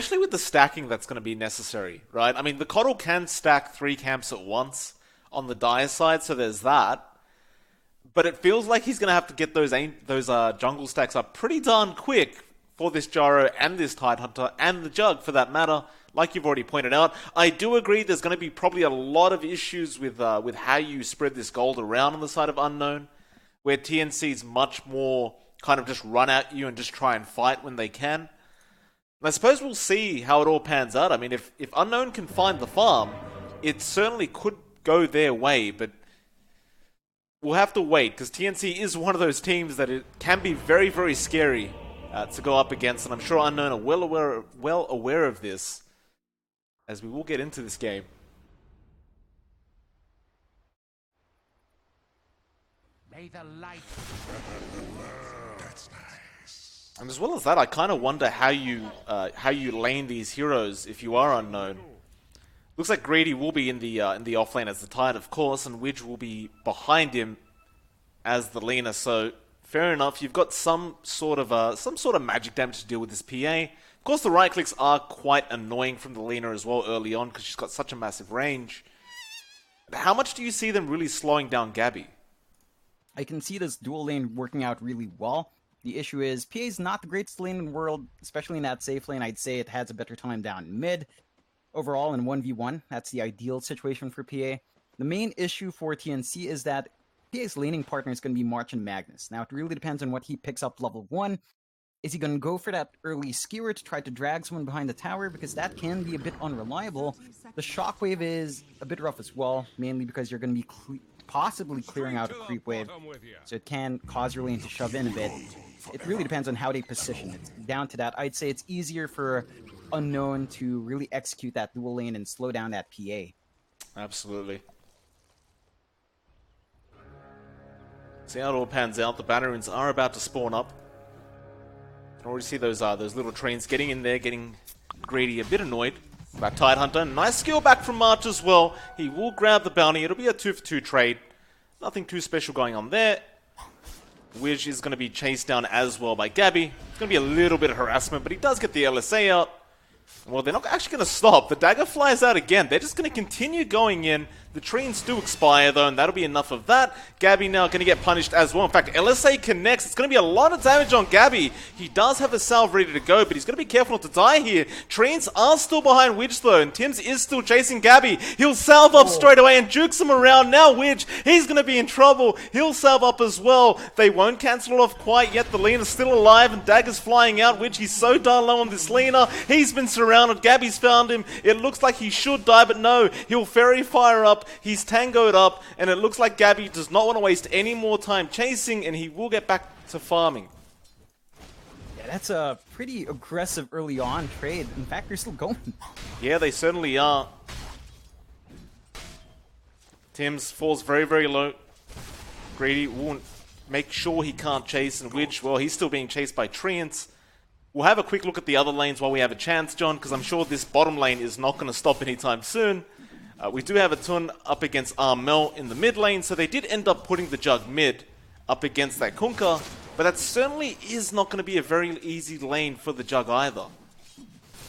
Especially with the stacking that's going to be necessary, right? I mean, the Coddle can stack 3 camps at once on the Dire side, so there's that. But it feels like he's going to have to get those jungle stacks up pretty darn quick for this Gyro and this Tidehunter and the Jug, for that matter. Like you've already pointed out, I do agree there's going to be probably a lot of issues with how you spread this gold around on the side of Unknown, where TNC's much more kind of just run at you and just try and fight when they can. And I suppose we'll see how it all pans out. I mean, if Unknown can find the farm, it certainly could go their way, but we'll have to wait, because TNC is one of those teams that it can be very, very scary to go up against, and I'm sure Unknown are well aware of this, as we will get into this game. May the light. That's nice. And as well as that, I kind of wonder how you lane these heroes if you are Unknown. Looks like Greedy will be in the off lane as the Tide, of course, and Widge will be behind him as the laner. So fair enough. You've got some sort of magic damage to deal with this PA. Of course, the right clicks are quite annoying from the laner as well early on, because she's got such a massive range. But how much do you see them really slowing down Gabby? I can see this dual lane working out really well. The issue is, PA is not the greatest lane in the world, especially in that safe lane. I'd say it has a better time down mid. Overall, in 1v1, that's the ideal situation for PA. The main issue for TNC is that PA's laning partner is going to be March and Magnus. Now, it really depends on what he picks up level 1. Is he going to go for that early skewer to try to drag someone behind the tower? Because that can be a bit unreliable. The shockwave is a bit rough as well, mainly because you're going to be possibly clearing out a creep wave, so it can cause your lane to shove in a bit. It really depends on how they position it. Down to that, I'd say it's easier for Unknown to really execute that dual lane and slow down that PA. Absolutely. See how it all pans out. The Bannerins are about to spawn up. You can already see those little trains getting in there, getting Greedy a bit annoyed. That Tidehunter, nice skill back from March as well. He will grab the bounty. It'll be a 2-for-2 trade. Nothing too special going on there. Widge is going to be chased down as well by Gabby. It's going to be a little bit of harassment, but he does get the LSA out. Well, they're not actually going to stop. The dagger flies out again. They're just going to continue going in. The trees do expire, though, and that'll be enough of that. Gabby now going to get punished as well. In fact, LSA connects. It's going to be a lot of damage on Gabby. He does have a salve ready to go, but he's going to be careful not to die here. Trees are still behind Widge, though, and Tims is still chasing Gabby. He'll salve up straight away and jukes him around. Now Widge, he's going to be in trouble. He'll salve up as well. They won't cancel it off quite yet. The Lena's still alive, and dagger's flying out. Widge, he's so darn low on this Lena. He's been surrounded. Gabby's found him. It looks like he should die, but no. He'll fairy fire up. He's tangoed up, and it looks like Gabby does not want to waste any more time chasing, and he will get back to farming. Yeah, that's a pretty aggressive early on trade. In fact, they're still going. Yeah, they certainly are. Tims falls very, very low. Greedy will make sure he can't chase, and Widge, well, he's still being chased by Treants. We'll have a quick look at the other lanes while we have a chance, John, because I'm sure this bottom lane is not going to stop anytime soon. We do have a Tun up against Armel in the mid lane, so they did end up putting the Jug mid up against that Kunkka, but that certainly is not going to be a very easy lane for the Jug either.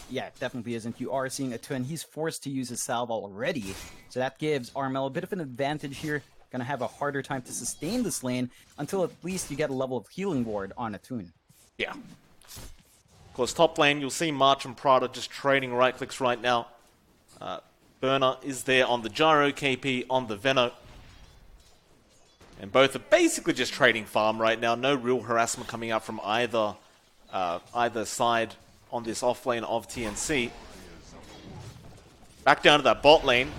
Yeah, it definitely isn't. You are seeing a Tun. He's forced to use his salve already, so that gives Armel a bit of an advantage here. Gonna have a harder time to sustain this lane until at least you get a level of healing ward on a Tun. Yeah. Of course, top lane, you'll see March and Prada just trading right clicks right now. Burner is there on the Gyro, KP on the Veno. And both are basically just trading farm right now. No real harassment coming out from either side on this off lane of TNC. Back down to that bot lane.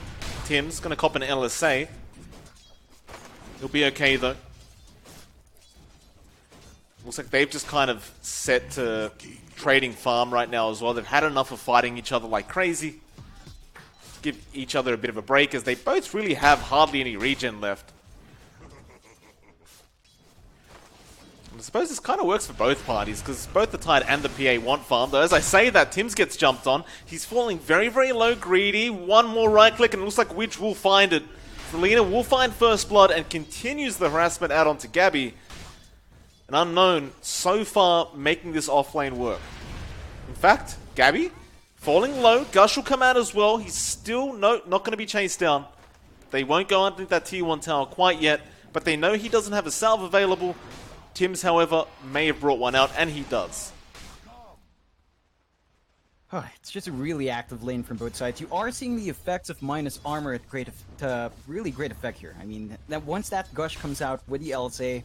Tim's going to cop an LSA. He'll be okay though. Looks like they've just kind of set to trading farm right now as well. They've had enough of fighting each other like crazy. Give each other a bit of a break, as they both really have hardly any regen left. And I suppose this kind of works for both parties, because both the Tide and the PA want farm. Though as I say that, Tims gets jumped on. He's falling very, very low, Greedy. One more right click, and it looks like Widge will find it. Selena will find first blood and continues the harassment out onto Gabby. An Unknown so far making this offlane work. In fact, Gabby Falling low. Gush will come out as well. He's still not going to be chased down. They won't go underneath that tier 1 tower quite yet, but they know he doesn't have a salve available. Tims, however, may have brought one out, and he does. It's just a really active lane from both sides. You are seeing the effects of minus armor at really great effect here. I mean, that once that Gush comes out with the LSA,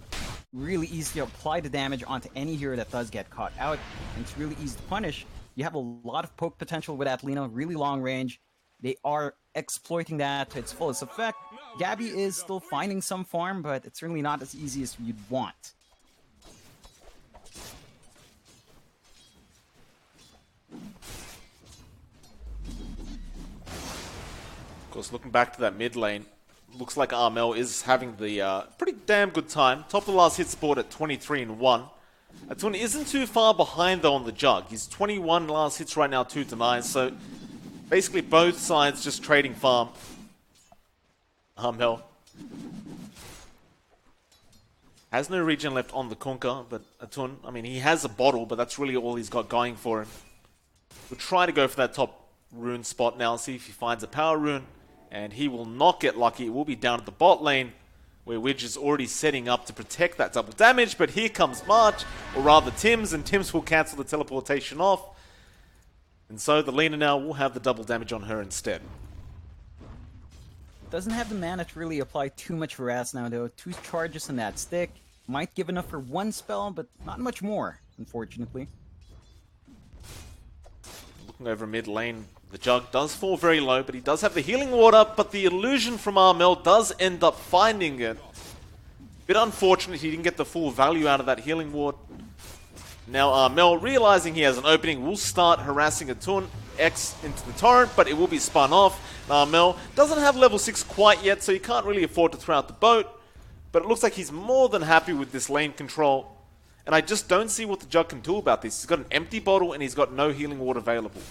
really easy to apply the damage onto any hero that does get caught out, and it's really easy to punish. You have a lot of poke potential with Atlina, really long range. They are exploiting that to its fullest effect. Gabby is still finding some farm, but it's certainly not as easy as you'd want. Of course, looking back to that mid lane, looks like Armel is having the pretty damn good time. Top of the last hit board at 23-1. Atun isn't too far behind though on the jug. He's 21 last hits right now, 2 denies. So basically both sides just trading farm. Armel has no regen left on the Kunkka, but Atun, I mean, he has a bottle, but that's really all he's got going for him. We'll try to go for that top rune spot now, see if he finds a power rune. And he will not get lucky. It will be down at the bot lane, where Widge is already setting up to protect that double damage. But here comes March, or rather Tims, and Tims will cancel the teleportation off. And so the Lina now will have the double damage on her instead. Doesn't have the mana to really apply too much harass now though. 2 charges in that stick. Might give enough for 1 spell, but not much more, unfortunately. Looking over mid lane, the jug does fall very low, but he does have the healing water, but the illusion from Armel does end up finding it. Bit unfortunate he didn't get the full value out of that healing ward. Now Armel, realizing he has an opening, will start harassing Atun X into the torrent, but it will be spun off. Armel doesn't have level 6 quite yet, so he can't really afford to throw out the boat, but it looks like he's more than happy with this lane control. And I just don't see what the jug can do about this. He's got an empty bottle and he's got no healing water available.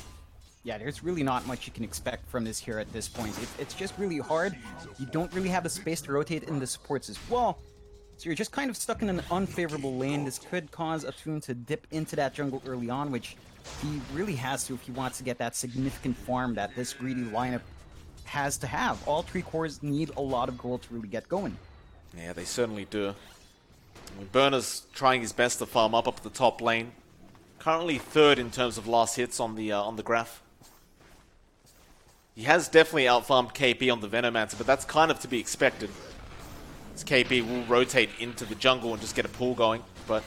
Yeah, there's really not much you can expect from this here at this point. It's just really hard. You don't really have the space to rotate in the supports as well. So you're just kind of stuck in an unfavorable lane. This could cause Atun to dip into that jungle early on, which he really has to if he wants to get that significant farm that this greedy lineup has to have. All 3 cores need a lot of gold to really get going. Yeah, they certainly do. I mean, Burner's trying his best to farm up the top lane. Currently 3rd in terms of last hits on the graph. He has definitely outfarmed KP on the Venomancer, but that's kind of to be expected. As KP will rotate into the jungle and just get a pull going, but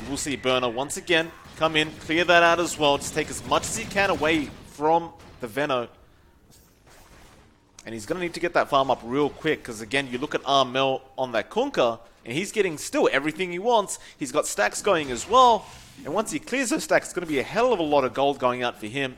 we'll see Burner once again come in, clear that out as well, just take as much as he can away from the Veno. And he's going to need to get that farm up real quick, because again, you look at Armel on that Kunkka, and he's getting still everything he wants. He's got stacks going as well, and once he clears those stacks, it's going to be a hell of a lot of gold going out for him.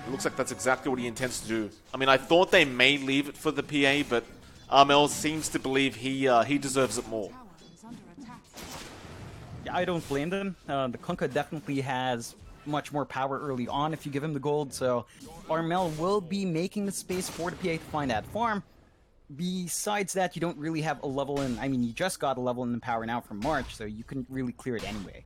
It looks like that's exactly what he intends to do. I mean, I thought they may leave it for the PA, but Armel seems to believe he deserves it more. Yeah, I don't blame them. The Kunkka definitely has much more power early on if you give him the gold, so Armel will be making the space for the PA to find that farm. Besides that, you don't really have a level in... I mean, you just got a level in the power now from March, so you couldn't really clear it anyway.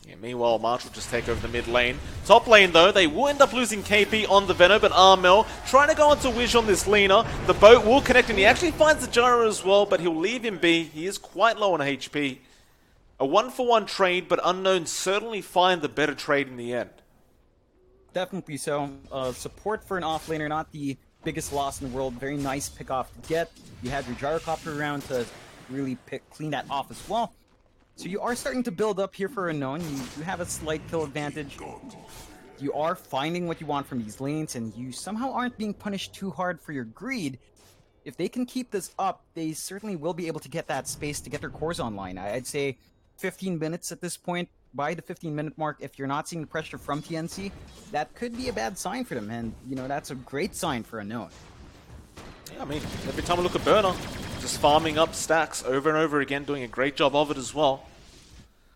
Yeah, meanwhile, March will just take over the mid lane. Top lane, though, they will end up losing KP on the Veno, but Armel trying to go onto Wish on this Lina. The boat will connect, and he actually finds the gyro as well, but he'll leave him be. He is quite low on HP. A 1-for-1 trade, but Unknown certainly find the better trade in the end. Definitely so. Support for an offlaner, not the biggest loss in the world. Very nice pick off to get. You had your gyrocopter around to really clean that off as well. So you are starting to build up here for Unknown. You have a slight kill advantage. You are finding what you want from these lanes, and you somehow aren't being punished too hard for your greed. If they can keep this up, they certainly will be able to get that space to get their cores online. I'd say 15 minutes at this point. By the 15-minute mark, if you're not seeing the pressure from TNC, that could be a bad sign for them, and, you know, that's a great sign for Unknown. Yeah, I mean, every time I look at Burner, just farming up stacks over and over again, doing a great job of it as well.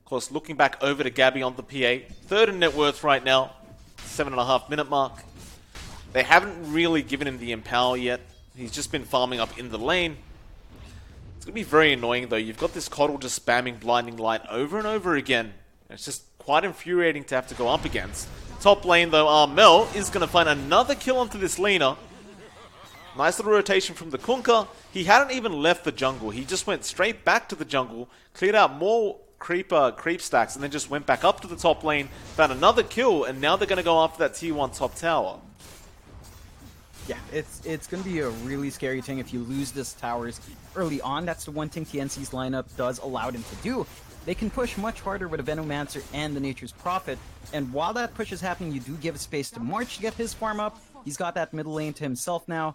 Of course, looking back over to Gabby on the PA, 3rd in net worth right now, 7.5-minute mark. They haven't really given him the empower yet. He's just been farming up in the lane. It's going to be very annoying though. You've got this Coddle just spamming Blinding Light over and over again. It's just quite infuriating to have to go up against. Top lane though, Armel is going to find another kill onto this Lina. Nice little rotation from the Kunkka. He hadn't even left the jungle. He just went straight back to the jungle, cleared out more creep stacks, and then just went back up to the top lane, found another kill, and now they're going to go after that tier 1 top tower. Yeah, it's going to be a really scary thing if you lose this towers early on. That's the one thing TNC's lineup does allow them to do. They can push much harder with a Venomancer and the Nature's Prophet, and while that push is happening, you do give space to March to get his farm up. He's got that middle lane to himself now,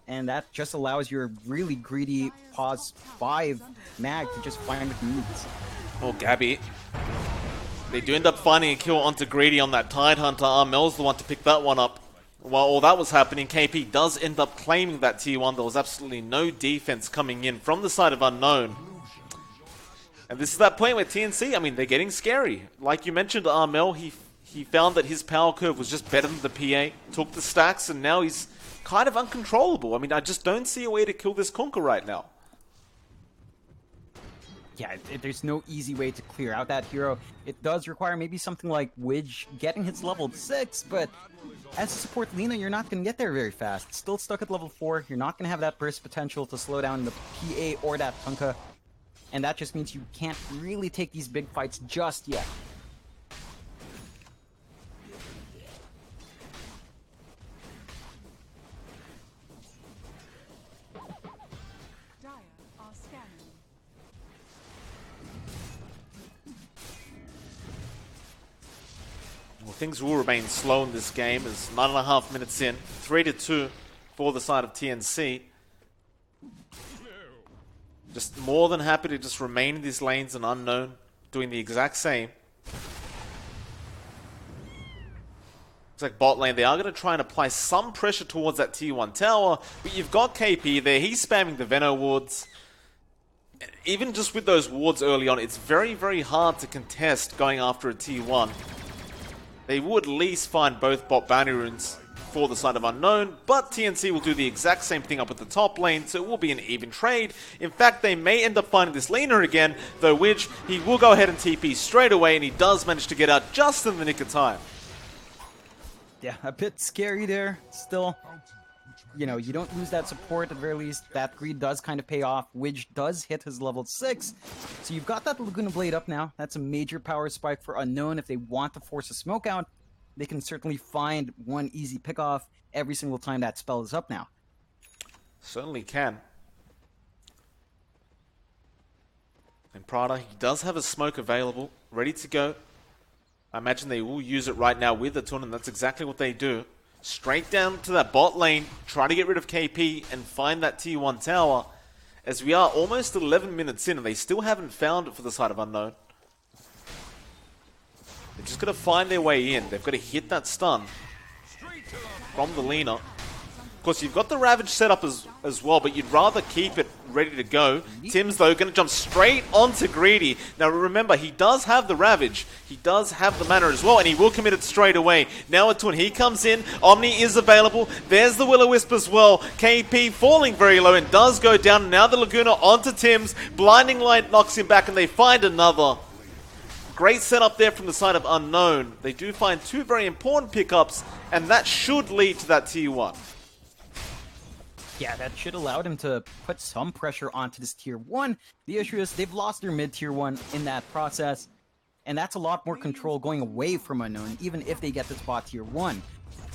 and that just allows your really greedy pause 5 mag to just find what he needs. Oh, Gabby. They do end up finding a kill onto Greedy on that Tidehunter. Armel's the one to pick that one up. While all that was happening, KP does end up claiming that tier 1. There was absolutely no defense coming in from the side of Unknown. And this is that point where TNC, I mean, they're getting scary. Like you mentioned, Armel, he found that his power curve was just better than the PA, took the stacks, and now he's kind of uncontrollable. I mean, I just don't see a way to kill this Kunkka right now. Yeah, there's no easy way to clear out that hero. It does require maybe something like Widge getting his level 6, but as a support Lina, you're not going to get there very fast. Still stuck at level 4, you're not going to have that burst potential to slow down the PA or that Kunkka, and that just means you can't really take these big fights just yet. Well, things will remain slow in this game as 9.5 minutes in, 3-2 for the side of TNC. Just more than happy to just remain in these lanes and Unknown, doing the exact same. Looks like bot lane, they are going to try and apply some pressure towards that tier 1 tower, but you've got KP there, he's spamming the Veno wards. Even just with those wards early on, it's very, very hard to contest going after a tier 1. They would at least find both bot bounty runes for the side of Unknown, but TNC will do the exact same thing up at the top lane, so it will be an even trade. In fact, they may end up finding this Lina again, though which he will go ahead and TP straight away, and he does manage to get out just in the nick of time. Yeah, a bit scary there. Still, you know, you don't lose that support at the very least. That greed does kind of pay off. Widge does hit his level 6. So you've got that Laguna Blade up now. That's a major power spike for Unknown. If they want to force a smoke out, they can certainly find one easy pickoff every single time that spell is up now. Certainly can. And Prada, he does have a smoke available, ready to go. I imagine they will use it right now with the Tun, and that's exactly what they do. Straight down to that bot lane, try to get rid of KP and find that tier 1 tower. As we are almost 11 minutes in and they still haven't found it for the side of Unknown. They're just got to find their way in. They've got to hit that stun from the Lina. Of course, you've got the Ravage set up as well, but you'd rather keep it ready to go. Tim's, though, going to jump straight onto Greedy. Now, remember, he does have the Ravage. He does have the mana as well, and he will commit it straight away. Now, when he comes in, Omni is available. There's the Will-O-Wisp as well. KP falling very low and does go down. Now the Laguna onto Tim's. Blinding Light knocks him back, and they find another. Great setup there from the side of Unknown. They do find 2 very important pickups, and that should lead to that tier 1. Yeah, that should allow them to put some pressure onto this tier 1. The issue is they've lost their mid tier 1 in that process, and that's a lot more control going away from Unknown, even if they get this bot tier 1.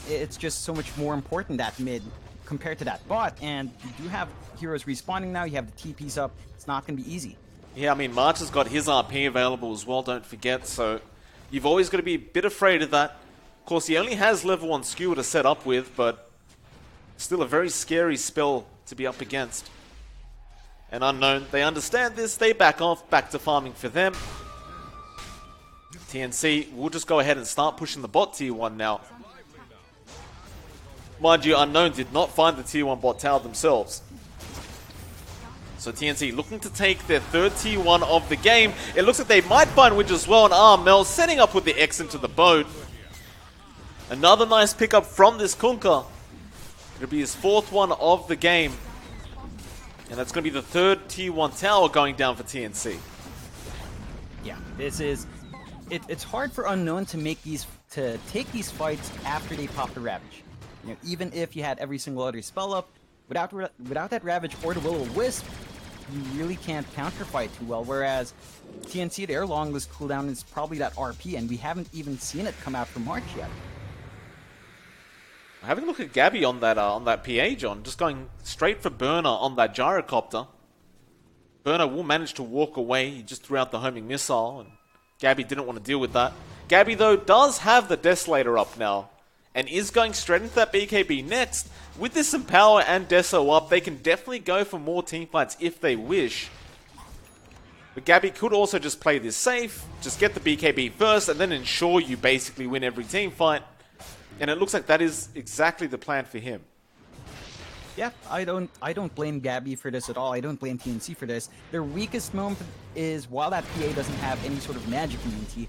It's just so much more important, that mid, compared to that bot, and you do have heroes respawning now, you have the TPs up, it's not going to be easy. Yeah, I mean, March has got his RP available as well, don't forget, so you've always got to be a bit afraid of that. Of course, he only has level 1 skewer to set up with, but still a very scary spell to be up against. And Unknown, they understand this, they back off, back to farming for them. TNC will just go ahead and start pushing the bot tier 1 now. Mind you, Unknown did not find the tier 1 bot tower themselves. So TNC looking to take their 3rd tier 1 of the game. It looks like they might find Widge as well, and Armel setting up with the X into the boat. Another nice pickup from this Kunkka. It'll be his 4th one of the game. And that's going to be the third tier 1 tower going down for TNC. Yeah, this is... It's hard for Unknown to take these fights after they pop the Ravage. You know, even if you had every single other spell up, without that Ravage or the Will-O-Wisp, you really can't counterfight too well. Whereas TNC, their longest cooldown is probably that RP, and we haven't even seen it come out for March yet. Having a look at Gabby on that PA, John, just going straight for Burner on that gyrocopter. Burner will manage to walk away. He just threw out the homing missile, and Gabby didn't want to deal with that. Gabby, though, does have the Desolator up now, and is going straight into that BKB next. With this Empower and Deso up, they can definitely go for more teamfights if they wish. But Gabby could also just play this safe, just get the BKB first, and then ensure you basically win every teamfight. And it looks like that is exactly the plan for him. Yeah, I don't blame Gabby for this at all. I don't blame TNC for this. Their weakest moment is while that PA doesn't have any sort of magic immunity.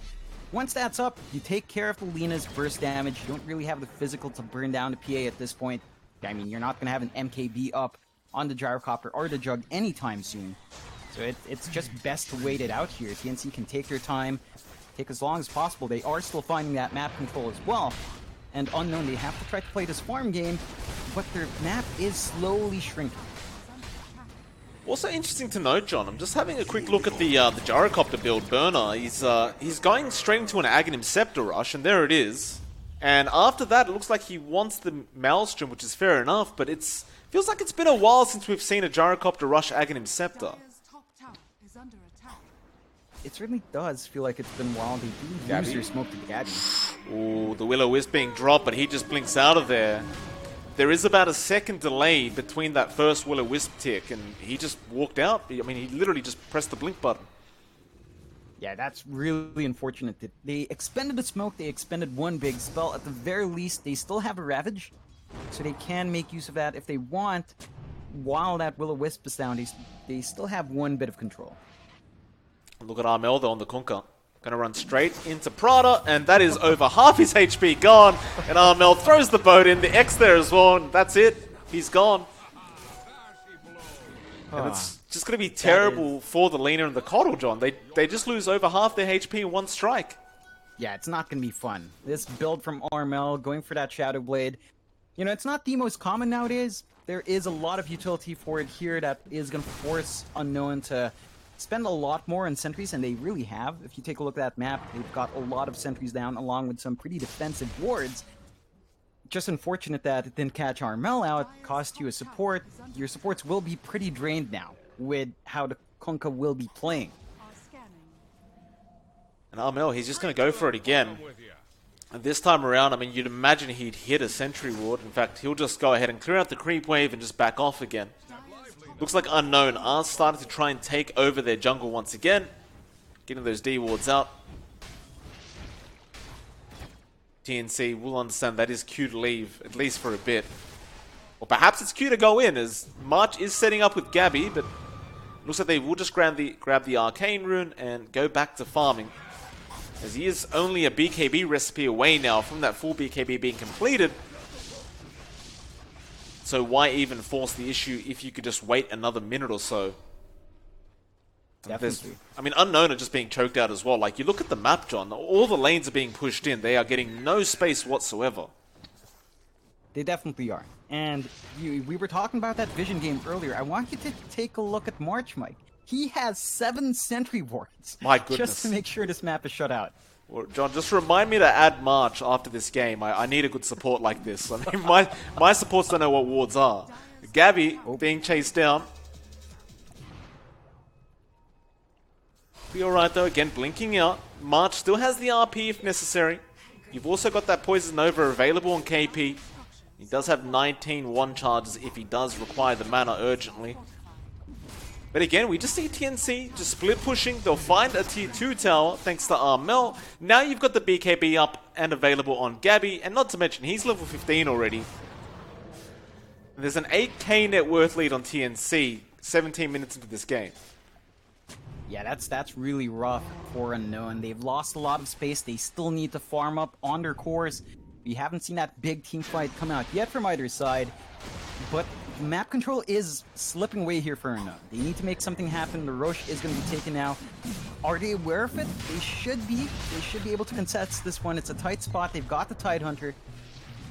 Once that's up, you take care of the Lena's burst damage. You don't really have the physical to burn down the PA at this point. I mean, you're not going to have an MKB up on the gyrocopter or the Jug anytime soon. So it's just best to wait it out here. TNC can take their time, take as long as possible. They are still finding that map control as well. And Unknown, they have to try to play this farm game, but their map is slowly shrinking. Also interesting to note, John, I'm just having a quick look at the gyrocopter build. Burner, he's going straight into an Aghanim Scepter rush, and there it is. And after that, it looks like he wants the Maelstrom, which is fair enough, but feels like it's been a while since we've seen a gyrocopter rush Aghanim Scepter. It certainly does feel like it's been a while. They do use their smoke to Gabby. Ooh, the Will-O-Wisp being dropped, but he just blinks out of there. There is about a second delay between that first Will-O-Wisp tick, and he just walked out. I mean, he literally just pressed the blink button. Yeah, that's really unfortunate. They expended the smoke, they expended one big spell. At the very least, they still have a Ravage, so they can make use of that if they want. While that Will-O-Wisp is down, they still have one bit of control. Look at Armel, though, on the Kunkka. Gonna run straight into Prada, and that is over half his HP gone. And Armel throws the boat in, the X there as well, and that's it. He's gone. And it's just gonna be terrible for the Lena and the Coddle, John. They just lose over half their HP in one strike. Yeah, it's not gonna be fun. This build from Armel, going for that Shadow Blade, you know, it's not the most common nowadays. There is a lot of utility for it here that is gonna force Unknown to spend a lot more on sentries, and they really have. If you take a look at that map, they've got a lot of sentries down along with some pretty defensive wards. Just unfortunate that it didn't catch Armel out, cost you a support. Your supports will be pretty drained now with how the Kunkka will be playing. And Armel, he's just going to go for it again. And this time around, I mean, you'd imagine he'd hit a sentry ward. In fact, he'll just go ahead and clear out the creep wave and just back off again. Looks like Unknown are starting to try and take over their jungle once again. Getting those D wards out. TNC will understand that is Q to leave, at least for a bit. Or perhaps it's Q to go in, as March is setting up with Gabby, but looks like they will just grab the Arcane Rune and go back to farming. As he is only a BKB recipe away now from that full BKB being completed. So why even force the issue if you could just wait another minute or so? Definitely. I mean, Unknown are just being choked out as well. Like, you look at the map, John, all the lanes are being pushed in. They are getting no space whatsoever. They definitely are. And we were talking about that vision game earlier. I want you to take a look at March, Mike. He has 7 sentry wards. My goodness. Just to make sure this map is shut out. Well, John, just remind me to add March after this game. I need a good support like this. I mean, my supports don't know what wards are. Gabby being chased down. Be alright though, again blinking out. March still has the RP if necessary. You've also got that Poison Nova available on KP. He does have 19 one charges if he does require the mana urgently. But again, we just see TNC just split pushing. They'll find a tier 2 tower thanks to Armel. Now you've got the BKB up and available on Gabby. And not to mention, he's level 15 already. And there's an 8k net worth lead on TNC 17 minutes into this game. Yeah, that's really rough for Unknown. They've lost a lot of space. They still need to farm up on their cores. We haven't seen that big team fight come out yet from either side. But map control is slipping away here for Unknown. They need to make something happen. The Roche is going to be taken now. Are they aware of it? They should be. They should be able to contest this one. It's a tight spot. They've got the Tidehunter.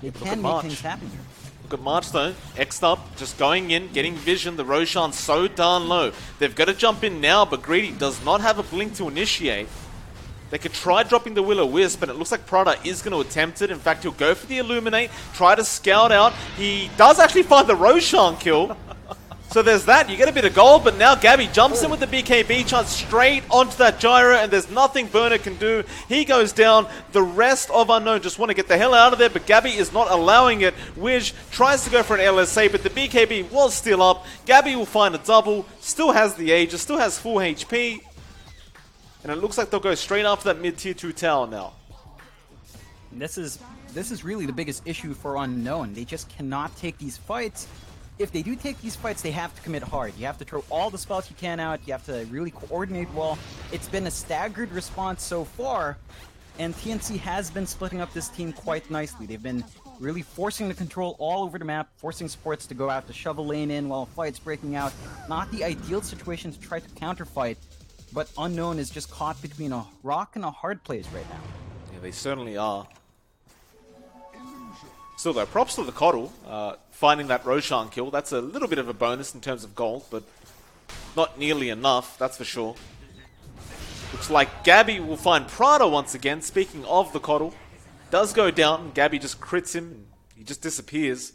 They can make things happen here. Look at March though, X'd up, just going in, getting vision. The Roshan's so darn low. They've got to jump in now, but Greedy does not have a blink to initiate. They could try dropping the Will-O-Wisp, and it looks like Prada is going to attempt it. In fact, he'll go for the Illuminate, try to scout out. He does actually find the Roshan kill. So there's that. You get a bit of gold, but now Gabby jumps in with the BKB chance straight onto that gyro, and there's nothing Burner can do. He goes down. The rest of Unknown just want to get the hell out of there, but Gabby is not allowing it. Wish tries to go for an LSA, but the BKB was still up. Gabby will find a double, still has the Aegis, still has full HP. And it looks like they'll go straight after that mid-tier 2 tower now. This is really the biggest issue for Unknown. They just cannot take these fights. If they do take these fights, they have to commit hard. You have to throw all the spells you can out. You have to really coordinate well. It's been a staggered response so far, and TNC has been splitting up this team quite nicely. They've been really forcing the control all over the map, forcing supports to go out to shove a lane in while fights breaking out. Not the ideal situation to try to counterfight, but Unknown is just caught between a rock and a hard place right now. Yeah, they certainly are. Still though, props to the Coddle, finding that Roshan kill. That's a little bit of a bonus in terms of gold, but not nearly enough, that's for sure. Looks like Gabby will find Prada once again. Speaking of the Coddle, does go down, and Gabby just crits him, and he just disappears.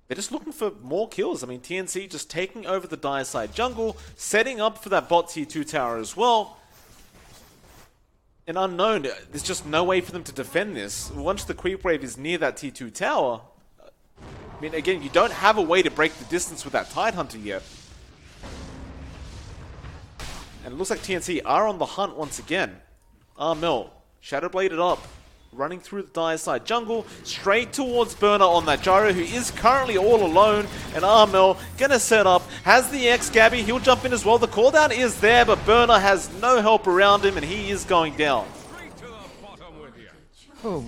They're just looking for more kills. I mean, TNC just taking over the dire side jungle, setting up for that bot tier 2 tower as well. And Unknown, there's just no way for them to defend this. Once the creep wave is near that tier 2 tower, I mean, again, you don't have a way to break the distance with that Tidehunter yet. And it looks like TNC are on the hunt once again. Armel, Shadowbladed up, running through the dire side jungle, straight towards Burner on that gyro, who is currently all alone. And Armel gonna set up, has the X Gabby, he'll jump in as well. The cooldown is there, but Burner has no help around him, and he is going down. Oh,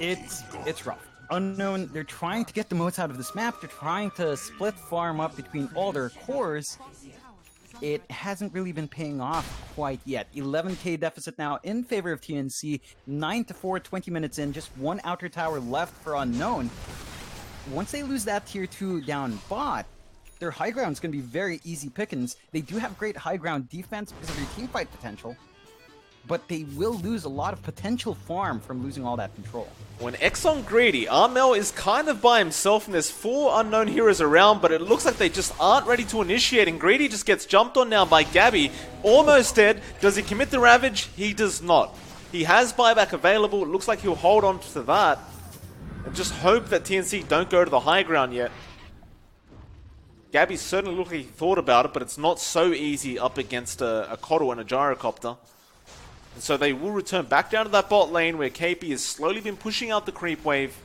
it's rough. Unknown, they're trying to get the most out of this map. They're trying to split farm up between all their cores. It hasn't really been paying off quite yet. 11k deficit now in favor of TNC. 9-4, 20 minutes in. Just one outer tower left for Unknown. Once they lose that tier 2 down bot, their high ground is going to be very easy pickings. They do have great high ground defense because of their teamfight potential, but they will lose a lot of potential farm from losing all that control. When X on Greedy, Armel is kind of by himself and there's 4 unknown heroes around, but it looks like they just aren't ready to initiate, and Greedy just gets jumped on now by Gabby. Almost dead. Does he commit the Ravage? He does not. He has buyback available. It looks like he'll hold on to that and just hope that TNC don't go to the high ground yet. Gabby certainly looked like he thought about it, but it's not so easy up against a Coddle and a Gyrocopter. And so they will return back down to that bot lane where KP has slowly been pushing out the creep wave.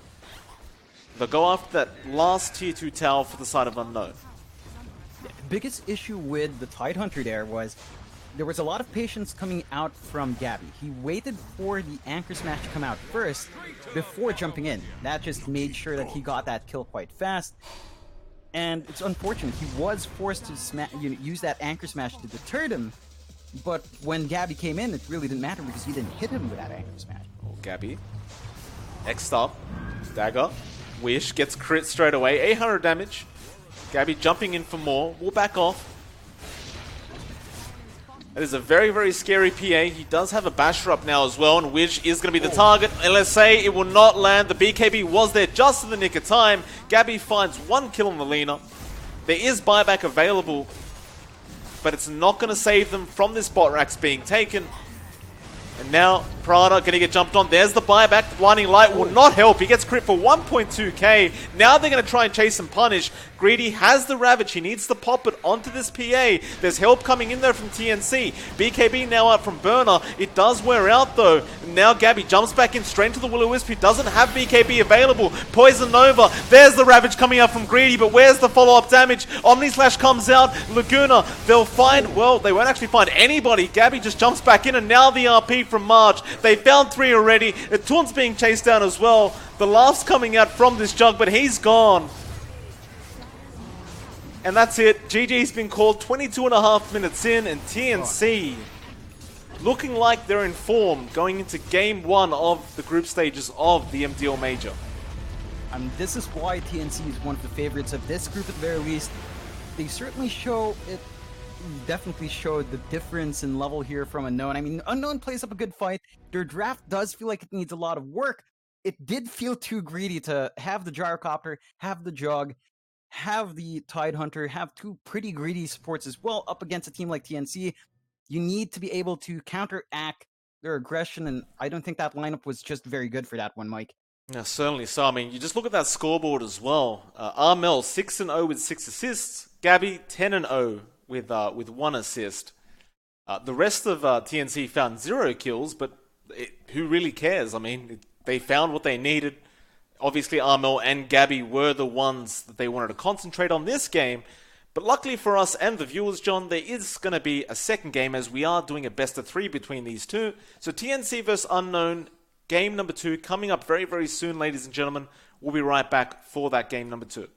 They'll go after that last tier 2 tower for the side of Unknown. The biggest issue with the Tidehunter there was a lot of patience coming out from Gabby. He waited for the Anchor Smash to come out first before jumping in. That just made sure that he got that kill quite fast. And it's unfortunate. He was forced to use that Anchor Smash to deter him. But when Gabby came in, it really didn't matter because he didn't hit him with that Anchor Smash. Oh, Gabby. Next up, Dagger. Wish gets crit straight away. 800 damage. Gabby jumping in for more. We'll back off. That is a very, very scary PA. He does have a basher up now as well, and Wish is going to be the target. LSA, it will not land. The BKB was there just in the nick of time. Gabby finds 1 kill on the Lina. There is buyback available, but it's not going to save them from this bot racks being taken. And now Prada going to get jumped on. There's the buyback. The blinding light will not help. He gets crit for 1.2k. Now they're going to try and chase and punish. Greedy has the Ravage. He needs to pop it onto this PA. There's help coming in there from TNC. BKB now out from Burner. It does wear out though. Now Gabby jumps back in straight into the Will-O-Wisp. He doesn't have BKB available. Poison Nova. There's the Ravage coming out from Greedy, but where's the follow-up damage? Omni Slash comes out. Laguna, they'll find, well, they won't actually find anybody. Gabby just jumps back in, and now the RP from March. They found 3 already. Taunt's being chased down as well. The laugh's coming out from this jug, but he's gone. And that's it. GG's been called 22.5 minutes in, and TNC looking like they're in form going into game 1 of the group stages of the MDL Major. This is why TNC is one of the favorites of this group at the very least. They certainly definitely showed the difference in level here from Unknown. I mean, Unknown plays up a good fight. Their draft does feel like it needs a lot of work. It did feel too greedy to have the Gyrocopter, have the Jug, have the Tidehunter, have two pretty greedy supports as well up against a team like TNC. You need to be able to counteract their aggression, and I don't think that lineup was just very good for that one, Mike. Yeah, certainly so. I mean, you just look at that scoreboard as well. Armel 6-0 with 6 assists. Gabby 10-0 with 1 assist. The rest of TNC found 0 kills, but who really cares? I mean, they found what they needed. Obviously, Armel and Gabby were the ones that they wanted to concentrate on this game. But luckily for us and the viewers, John, there is going to be a second game as we are doing a best of 3 between these two. So TNC vs Unknown, game number 2, coming up very, very soon, ladies and gentlemen. We'll be right back for that game number 2.